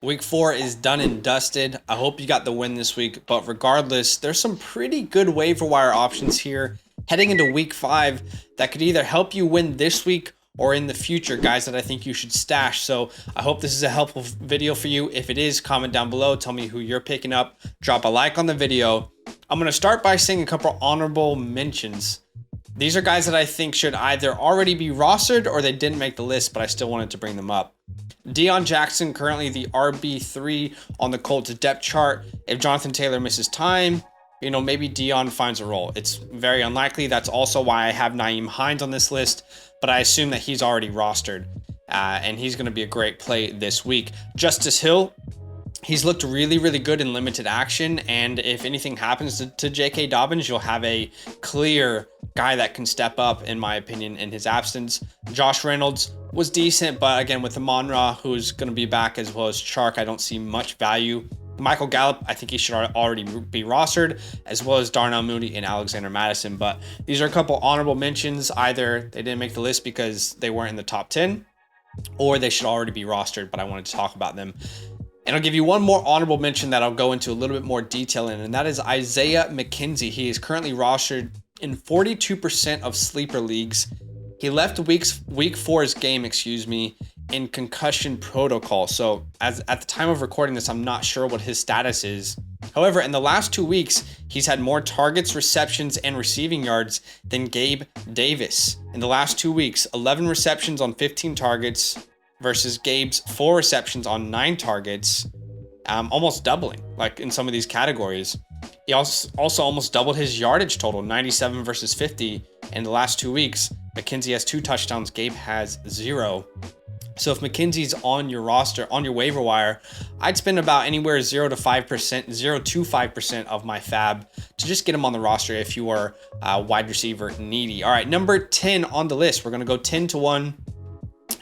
Week 4 is done and dusted. I hope you got the win this week, but regardless, there's some pretty good waiver wire options here heading into week 5 that could either help you win this week or in the future, guys, that I think you should stash. So I hope this is a helpful video for you. If it is, comment down below. Tell me who you're picking up. Drop a like on the video. I'm going to start by saying a couple honorable mentions. These are guys that I think should either already be rostered or they didn't make the list, but I still wanted to bring them up. Deion Jackson, currently the RB3 on the Colts depth chart. If Jonathan Taylor misses time, you know, maybe Deion finds a role. It's very unlikely. That's also why I have Nyheim Hines on this list, but I assume that he's already rostered, and he's going to be a great play this week. Justice Hill, he's looked really, really good in limited action, and if anything happens to J.K. Dobbins, you'll have a clear guy that can step up, in my opinion, in his absence. Josh Reynolds was decent, but again, with Amon-Ra, who's going to be back, as well as Chark, I don't see much value. Michael Gallup, I think he should already be rostered, as well as Darnell Mooney and Alexander Madison. But these are a couple honorable mentions. Either they didn't make the list because they weren't in the top 10, or they should already be rostered, but I wanted to talk about them. And I'll give you one more honorable mention that I'll go into a little bit more detail in, and that is Isaiah McKenzie. He is currently rostered in 42% of sleeper leagues. He left week 4's game, in concussion protocol. So at the time of recording this, I'm not sure what his status is. However, in the last 2 weeks, he's had more targets, receptions, and receiving yards than Gabe Davis. In the last 2 weeks, 11 receptions on 15 targets versus Gabe's 4 receptions on 9 targets, almost doubling, like in some of these categories. He also almost doubled his yardage total, 97 versus 50 in the last 2 weeks. McKenzie has 2 touchdowns, Gabe has 0. So if McKenzie's on your roster, on your waiver wire, I'd spend about anywhere 0 to 5% of my fab to just get him on the roster if you are wide receiver needy. All right, number 10 on the list. We're going to go 10 to 1.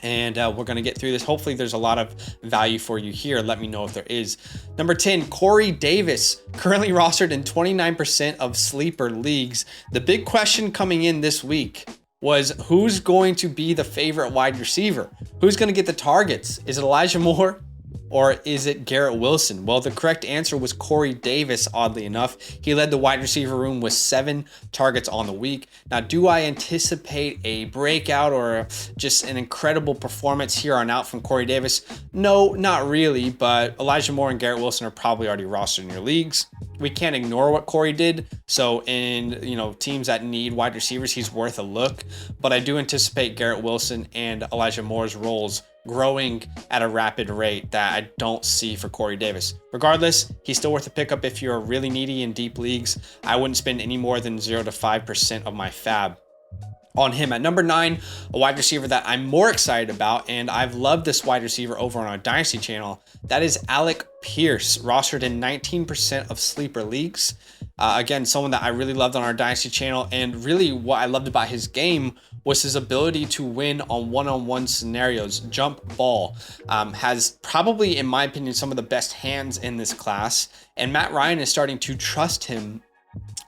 And we're going to get through this. Hopefully there's a lot of value for you here. Let me know if there is. Number 10, Corey Davis, currently rostered in 29% of sleeper leagues. The big question coming in this week was, who's going to be the favorite wide receiver? Who's going to get the targets? Is it Elijah Moore or is it Garrett Wilson? Well, the correct answer was Corey Davis, oddly enough. He led the wide receiver room with 7 targets on the week. Now, do I anticipate a breakout or just an incredible performance here on out from Corey Davis? No, not really, but Elijah Moore and Garrett Wilson are probably already rostered in your leagues. We can't ignore what Corey did. So in, teams that need wide receivers, he's worth a look. But I do anticipate Garrett Wilson and Elijah Moore's roles growing at a rapid rate that I don't see for Corey Davis. Regardless, he's still worth a pickup if you're really needy in deep leagues. I wouldn't spend any more than 0 to 5% of my fab on him. At number 9, a wide receiver that I'm more excited about, and I've loved this wide receiver over on our Dynasty channel, that is Alec Pierce, rostered in 19% of sleeper leagues. Again, someone that I really loved on our Dynasty channel, and really what I loved about his game was his ability to win on one-on-one scenarios. Jump ball, has probably, in my opinion, some of the best hands in this class, and Matt Ryan is starting to trust him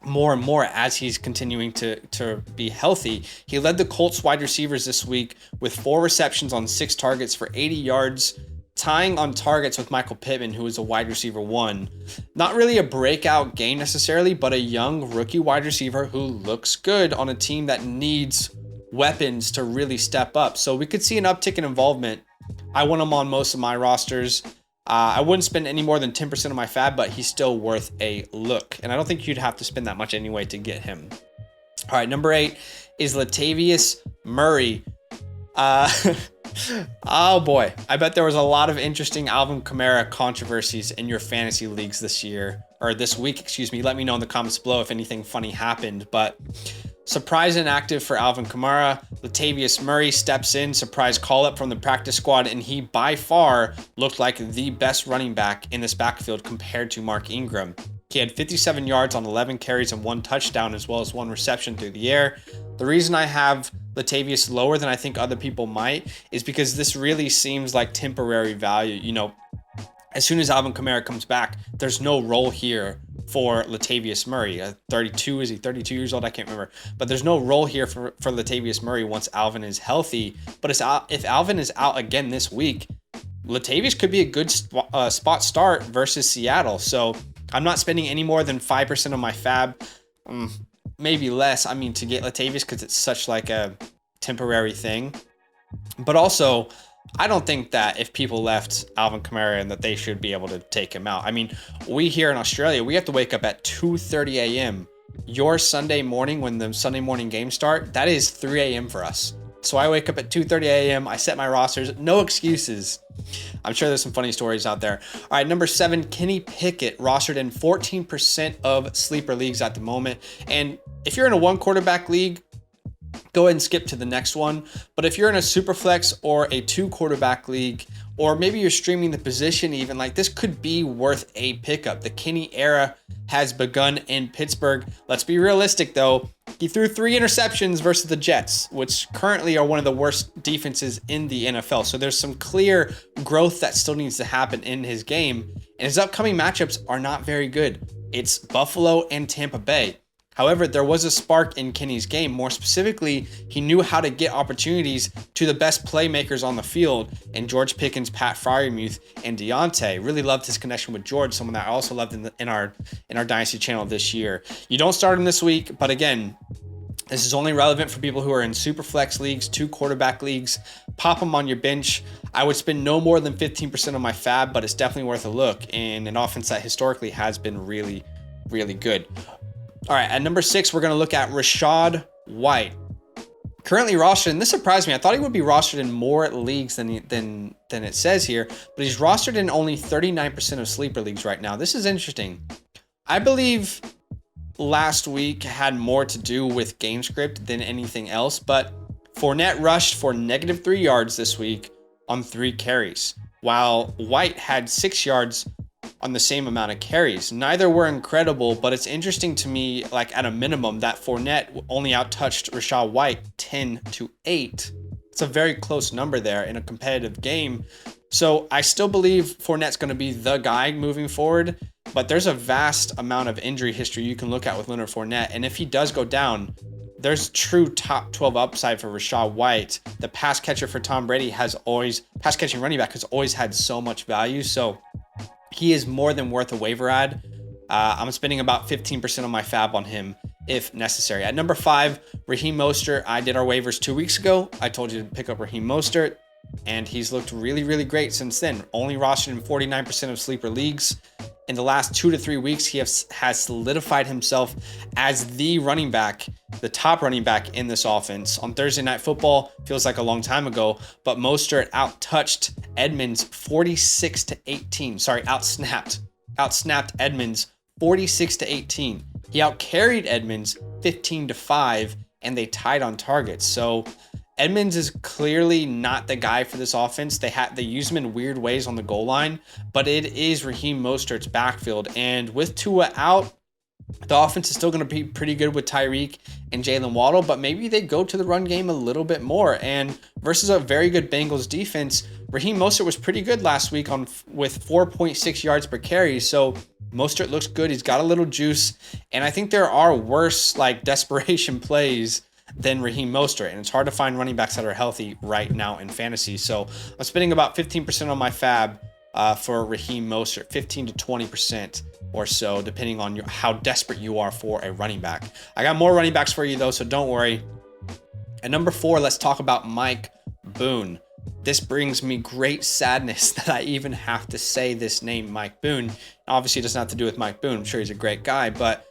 more and more as he's continuing to be healthy. He led the Colts wide receivers this week with 4 receptions on 6 targets for 80 yards, tying on targets with Michael Pittman, who is a wide receiver 1. Not really a breakout game necessarily, but a young rookie wide receiver who looks good on a team that needs weapons to really step up. So we could see an uptick in involvement. I want him on most of my rosters. I wouldn't spend any more than 10% of my fab, but he's still worth a look. And I don't think you'd have to spend that much anyway to get him. All right, number 8 is Latavius Murray. Oh boy, I bet there was a lot of interesting Alvin Kamara controversies in your fantasy leagues this week. Let me know in the comments below if anything funny happened. But surprise inactive for Alvin Kamara. Latavius Murray steps in, surprise call-up from the practice squad, and he by far looked like the best running back in this backfield compared to Mark Ingram. He had 57 yards on 11 carries and 1 touchdown, as well as 1 reception through the air. The reason I have Latavius lower than I think other people might is because this really seems like temporary value. As soon as Alvin Kamara comes back, there's no role here for Latavius Murray. 32, is he 32 years old? I can't remember. But there's no role here for Latavius Murray once Alvin is healthy. But if Alvin is out again this week, Latavius could be a good spot start versus Seattle. So I'm not spending any more than 5% of my fab, maybe less. I mean, to get Latavius, because it's such like a temporary thing. But also, I don't think that if people left Alvin Kamara and that they should be able to take him out. I mean, we here in Australia, we have to wake up at 2:30 a.m. Your Sunday morning, when the Sunday morning games start, that is 3 a.m. for us. So I wake up at 2:30 a.m. I set my rosters. No excuses. I'm sure there's some funny stories out there. All right, number 7, Kenny Pickett, rostered in 14% of sleeper leagues at the moment. And if you're in a 1 quarterback league, go ahead and skip to the next one. But if you're in a super flex or a 2 quarterback league, or maybe you're streaming the position even, like this could be worth a pickup. The Kenny era has begun in Pittsburgh. Let's be realistic though. He threw 3 interceptions versus the Jets, which currently are one of the worst defenses in the NFL. So there's some clear growth that still needs to happen in his game. And his upcoming matchups are not very good. It's Buffalo and Tampa Bay. However, there was a spark in Kenny's game. More specifically, he knew how to get opportunities to the best playmakers on the field, and George Pickens, Pat Freiermuth, and Deontay. Really loved his connection with George, someone that I also loved in our Dynasty channel this year. You don't start him this week, but again, this is only relevant for people who are in super flex leagues, 2 quarterback leagues. Pop him on your bench. I would spend no more than 15% of my fab, but it's definitely worth a look in an offense that historically has been really, really good. All right, at number 6, we're going to look at Rachaad White. Currently rostered, and this surprised me. I thought he would be rostered in more leagues than it says here, but he's rostered in only 39% of sleeper leagues right now. This is interesting. I believe last week had more to do with game script than anything else, but Fournette rushed for -3 yards this week on 3 carries, while White had 6 yards on the same amount of carries. Neither were incredible, but it's interesting to me, like at a minimum, that Fournette only outtouched Rachaad White 10-8. It's a very close number there in a competitive game. So I still believe Fournette's going to be the guy moving forward, but there's a vast amount of injury history you can look at with Leonard Fournette. And if he does go down, there's true top 12 upside for Rachaad White. The pass catcher for Tom Brady pass catching running back has always had so much value. So he is more than worth a waiver ad. I'm spending about 15% of my fab on him if necessary. At number 5, Raheem Mostert. I did our waivers 2 weeks ago. I told you to pick up Raheem Mostert, and he's looked really, really great since then. Only rostered in 49% of sleeper leagues. In the last 2 to 3 weeks, he has solidified himself as the running back, the top running back in this offense. On Thursday Night Football, feels like a long time ago, but Mostert outtouched Edmonds 46-18. Sorry, outsnapped Edmonds 46-18. He outcarried Edmonds 15-5, and they tied on targets. So Edmonds is clearly not the guy for this offense. They use him in weird ways on the goal line, but it is Raheem Mostert's backfield. And with Tua out, the offense is still going to be pretty good with Tyreek and Jalen Waddle, but maybe they go to the run game a little bit more. And versus a very good Bengals defense, Raheem Mostert was pretty good last week with 4.6 yards per carry. So Mostert looks good. He's got a little juice, and I think there are worse like desperation plays than Raheem Mostert, and it's hard to find running backs that are healthy right now in fantasy. So I'm spending about 15% on my fab for Raheem Mostert, 15 to 20% or so, depending on how desperate you are for a running back. I got more running backs for you though, so don't worry. At number 4, let's talk about Mike Boone. This brings me great sadness that I even have to say this name, Mike Boone. Obviously, it doesn't have to do with Mike Boone. I'm sure he's a great guy, but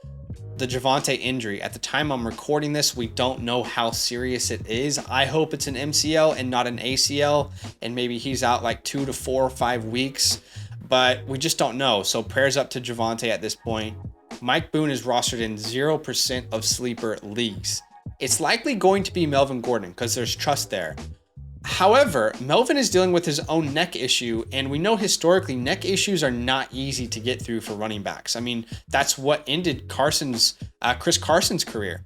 the Javonte injury, at the time I'm recording this, we don't know how serious it is. I hope it's an MCL and not an ACL, and maybe he's out like 2 to 4 or 5 weeks, but we just don't know. So prayers up to Javonte at this point. Mike Boone is rostered in 0% of sleeper leagues. It's likely going to be Melvin Gordon because there's trust there. However, Melvin is dealing with his own neck issue, and we know historically neck issues are not easy to get through for running backs. I mean, that's what ended Chris Carson's career.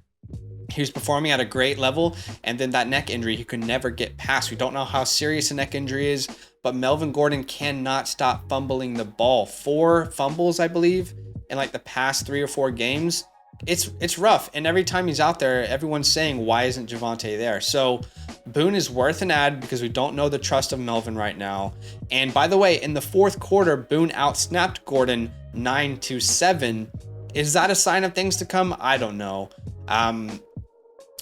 He was performing at a great level, and then that neck injury he could never get past. We don't know how serious a neck injury is, but Melvin Gordon cannot stop fumbling the ball. 4 fumbles, I believe, in like the past 3 or 4 games. It's rough, and every time he's out there, everyone's saying, why isn't Javonte there? So Boone is worth an add because we don't know the trust of Melvin right now. And by the way, in the fourth quarter, Boone outsnapped Gordon 9-7. Is that a sign of things to come? I don't know.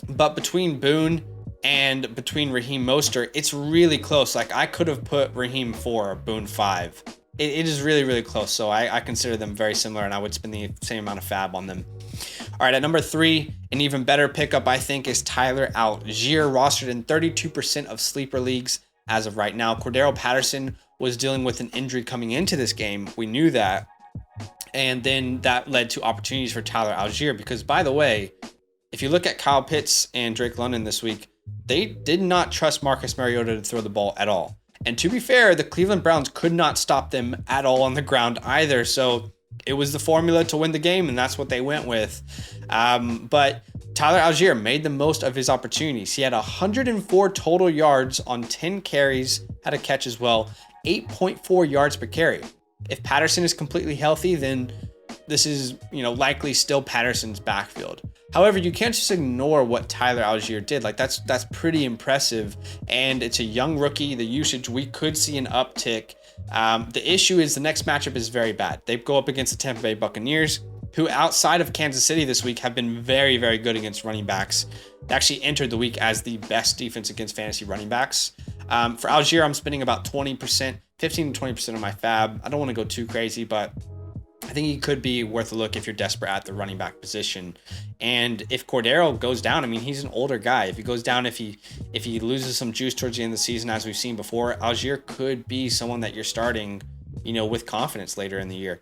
But between Boone and between Raheem Mostert, it's really close. Like, I could have put Raheem 4, Boone 5. It is really, really close. So I consider them very similar, and I would spend the same amount of fab on them. All right, at number 3, an even better pickup, I think, is Tyler Algier, rostered in 32% of sleeper leagues as of right now. Cordero Patterson was dealing with an injury coming into this game. We knew that. And then that led to opportunities for Tyler Algier because, by the way, if you look at Kyle Pitts and Drake London this week, they did not trust Marcus Mariota to throw the ball at all. And to be fair, the Cleveland Browns could not stop them at all on the ground either. So it was the formula to win the game, and that's what they went with. But Tyler Algier made the most of his opportunities. He had 104 total yards on 10 carries, had a catch as well, 8.4 yards per carry. If Patterson is completely healthy, then this is, likely still Patterson's backfield. However, you can't just ignore what Tyler Algier did. Like, that's pretty impressive. And it's a young rookie. The usage, we could see an uptick. The issue is the next matchup is very bad. They go up against the Tampa Bay Buccaneers, who outside of Kansas City this week have been very, very good against running backs. They actually entered the week as the best defense against fantasy running backs. For Algier, I'm spending about 20%, 15 to 20% of my fab. I don't want to go too crazy, but I think he could be worth a look if you're desperate at the running back position. And if Cordero goes down, I mean, he's an older guy. If he goes down, if he loses some juice towards the end of the season, as we've seen before, Algier could be someone that you're starting, with confidence later in the year.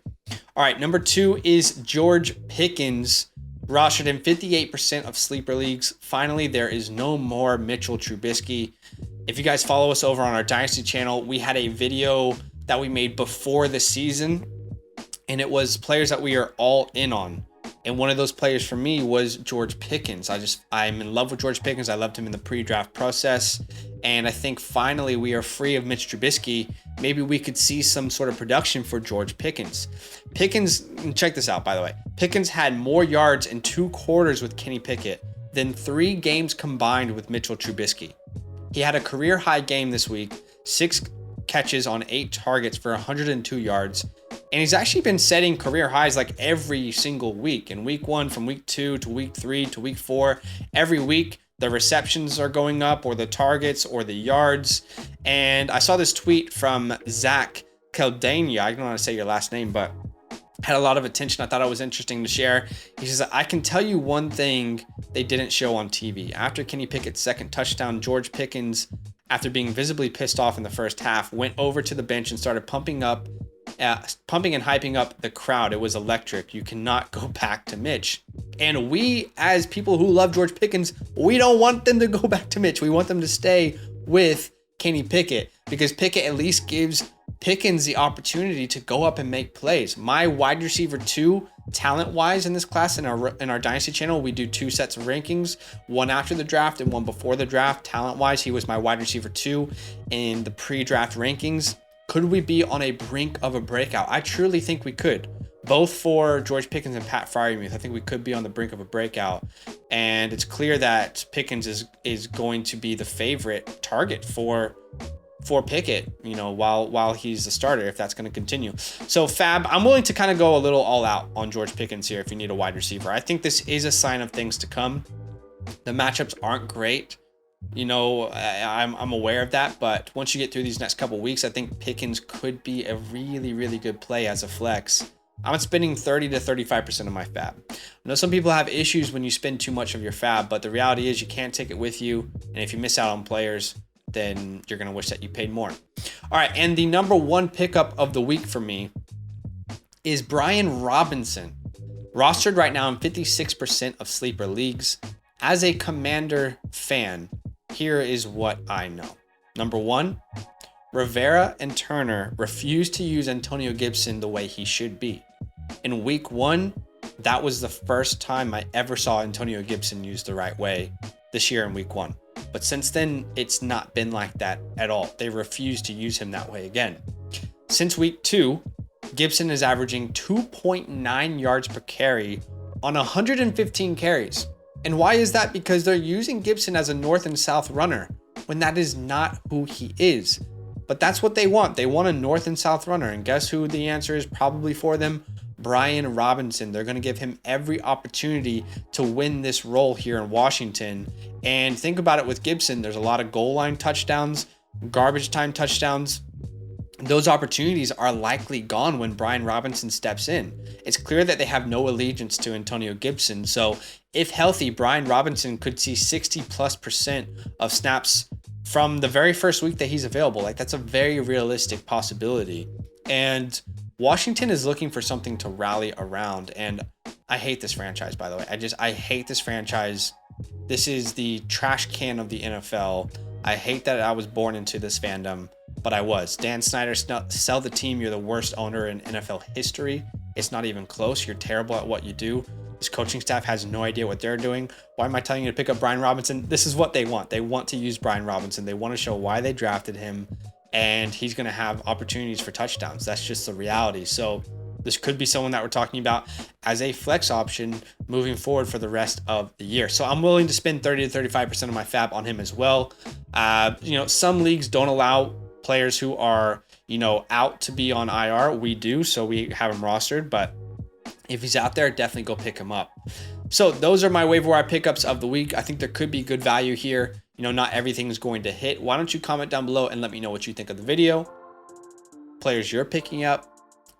All right, number 2 is George Pickens, rostered in 58% of sleeper leagues. Finally, there is no more Mitchell Trubisky. If you guys follow us over on our Dynasty channel, we had a video that we made before the season, and it was players that we are all in on. And one of those players for me was George Pickens. I'm in love with George Pickens. I loved him in the pre-draft process. And I think finally we are free of Mitch Trubisky. Maybe we could see some sort of production for George Pickens. Pickens, check this out, by the way. Pickens had more yards in 2 quarters with Kenny Pickett than 3 games combined with Mitchell Trubisky. He had a career high game this week, 6 catches on 8 targets for 102 yards. And he's actually been setting career highs like every single week. In week 1, from week 2 to week 3 to week 4, every week the receptions are going up, or the targets, or the yards. And I saw this tweet from Zach Caldania. I don't want to say your last name, but had a lot of attention. I thought it was interesting to share. He says, I can tell you one thing they didn't show on TV. After Kenny Pickett's second touchdown, George Pickens, after being visibly pissed off in the first half, went over to the bench and started pumping and hyping up the crowd. It was electric. You cannot go back to Mitch. And we, as people who love George Pickens, we don't want them to go back to Mitch. We want them to stay with Kenny Pickett, because Pickett at least gives Pickens the opportunity to go up and make plays. My wide receiver 2, talent-wise in this class, in our Dynasty channel, we do 2 sets of rankings, one after the draft and one before the draft. Talent-wise, he was my wide receiver 2 in the pre-draft rankings. Could we be on a brink of a breakout? I truly think we could. Both for George Pickens and Pat Freiermuth, I think we could be on the brink of a breakout. And it's clear that Pickens is going to be the favorite target for Pickett, while he's the starter, if that's going to continue. So fab, I'm willing to kind of go a little all out on George Pickens here if you need a wide receiver. I think this is a sign of things to come. The matchups aren't great. I'm aware of that, but once you get through these next couple weeks, I think Pickens could be a really, really good play as a flex. I'm spending 30 to 35% of my fab. I know some people have issues when you spend too much of your fab, but the reality is you can't take it with you. And if you miss out on players, then you're going to wish that you paid more. All right, and the number 1 pickup of the week for me is Brian Robinson. Rostered right now in 56% of sleeper leagues. As a Commander fan, here is what I know. Number 1, Rivera and Turner refused to use Antonio Gibson the way he should be. In week 1, that was the first time I ever saw Antonio Gibson used the right way this year in week 1. But since then, it's not been like that at all. They refuse to use him that way again. Since week 2, Gibson is averaging 2.9 yards per carry on 115 carries. And why is that? Because they're using Gibson as a north and south runner. when that is not who he is. But that's what they want. They want a north and south runner. And guess who the answer is probably for them? Brian Robinson. They're going to give him every opportunity to win this role here in Washington. And think about it with Gibson. There's a lot of goal line touchdowns, garbage time touchdowns. Those opportunities are likely gone when Brian Robinson steps in. It's clear that they have no allegiance to Antonio Gibson. So if healthy, Brian Robinson could see 60+% of snaps from the very first week that he's available. Like, that's a very realistic possibility. And Washington is looking for something to rally around. And I hate this franchise, by the way. I hate this franchise. This is the trash can of the NFL. I hate that I was born into this fandom, but I was. Dan Snyder, sell the team. You're the worst owner in NFL history. It's not even close. You're terrible at what you do. This coaching staff has no idea what they're doing. Why am I telling you to pick up Brian Robinson? This is what they want. They want to use Brian Robinson. They want to show why they drafted him, and he's going to have opportunities for touchdowns. That's just the reality. So this could be someone that we're talking about as a flex option moving forward for the rest of the year. So I'm willing to spend 30 to 35% of my fab on him as well. Some leagues don't allow players who are, out to be on IR. We do, so we have him rostered, but if he's out there, definitely go pick him up. So those are my waiver wire pickups of the week. I think there could be good value here. Not everything is going to hit. Why don't you comment down below and let me know what you think of the video, players you're picking up,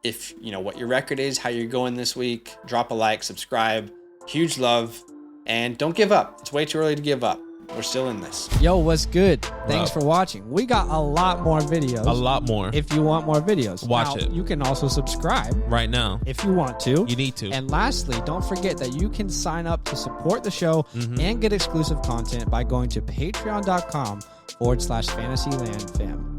if what your record is, how you're going this week. Drop a like, subscribe. Huge love, and don't give up. It's way too early to give up. We're still in this. Yo, what's good? Thanks for watching. We got a lot more videos. A lot more. If you want more videos, watch it. You can also subscribe right now if you want to. You need to. And lastly, don't forget that you can sign up to support the show and get exclusive content by going to patreon.com/FantasyLand fam.